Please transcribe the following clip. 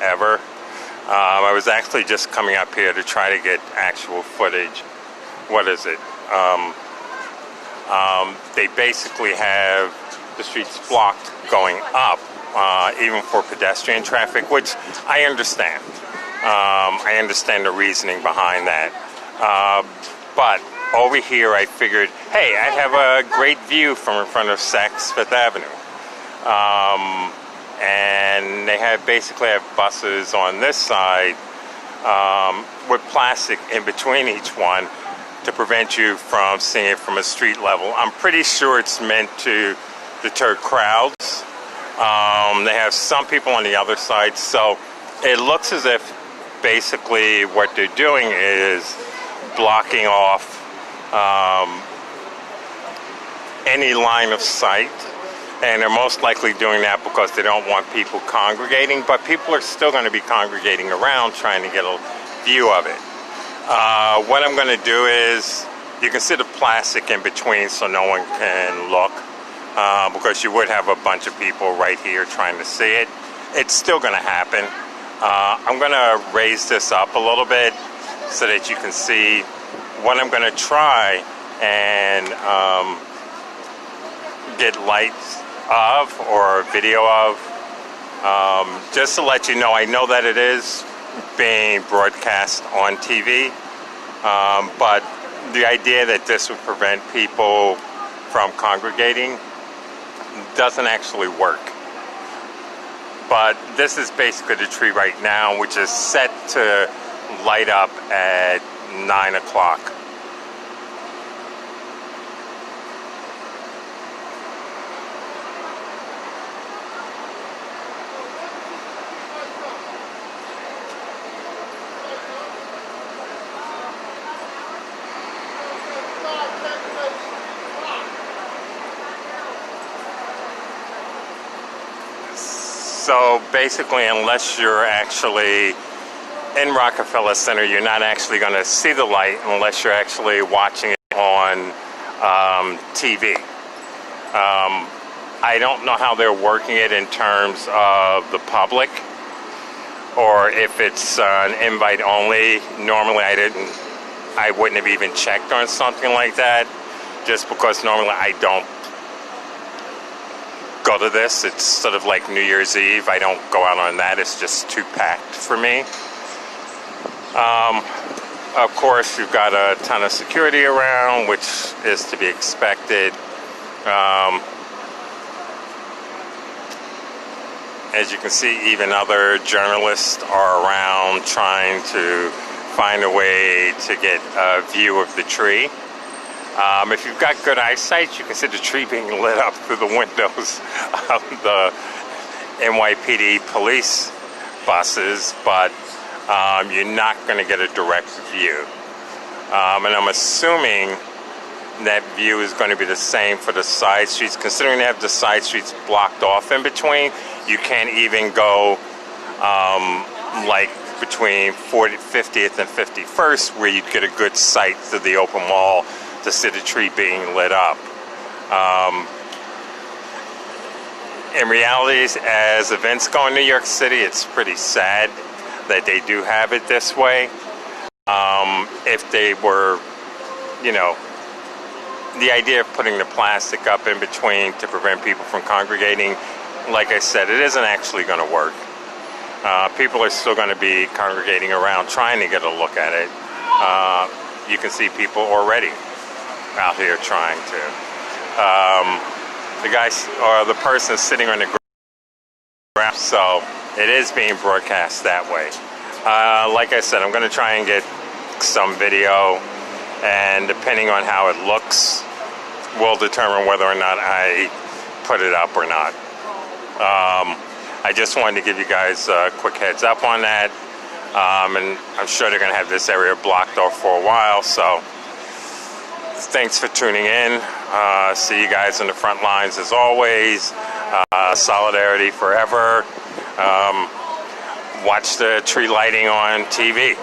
ever. I was actually just coming up here to try to get actual footage. What is it? They basically have the streets blocked going up, even for pedestrian traffic, which I understand. I understand the reasoning behind that. But over here, I figured, hey, I have a great view from in front of Saks Fifth Avenue. And they basically have buses on this side with plastic in between each one to prevent you from seeing it from a street level. I'm pretty sure it's meant to deter crowds. They have some people on the other side, so it looks as if basically what they're doing is blocking off any line of sight. And they're most likely doing that because they don't want people congregating, but people are still going to be congregating around trying to get a view of it. What I'm going to do is, you can see the plastic in between so no one can look, because you would have a bunch of people right here trying to see it. It's still going to happen. I'm going to raise this up a little bit so that you can see what I'm going to try and get lights of or video of, just to let you know. I know that it is being broadcast on TV, but the idea that this would prevent people from congregating doesn't actually work. But this is basically the tree right now, which is set to light up at 9 o'clock. So basically, unless you're actually in Rockefeller Center, you're not actually going to see the light unless you're actually watching it on TV. I don't know how they're working it in terms of the public, or if it's an invite only. Normally I wouldn't have even checked on something like that, just because normally I don't go to this. It's sort of like New Year's Eve. I don't go out on that. It's just too packed for me. Of course, you've got a ton of security around, which is to be expected. As you can see, even other journalists are around trying to find a way to get a view of the tree. If you've got good eyesight, you can see the tree being lit up through the windows of the NYPD police buses, but you're not going to get a direct view. And I'm assuming that view is going to be the same for the side streets. Considering they have the side streets blocked off in between, you can't even go like between 50th and 51st, where you'd get a good sight through the open wall to see the tree being lit up. In reality, as events go in New York City, it's pretty sad that they do have it this way. If they were, the idea of putting the plastic up in between to prevent people from congregating, like I said, it isn't actually going to work. People are still going to be congregating around trying to get a look at it. You can see people already out here trying to. The person is sitting on the ground, so it is being broadcast that way. Like I said, I'm going to try and get some video, and depending on how it looks, will determine whether or not I put it up or not. I just wanted to give you guys a quick heads up on that, and I'm sure they're going to have this area blocked off for a while, so thanks for tuning in. See you guys in the front lines as always. Solidarity forever. Watch the tree lighting on TV.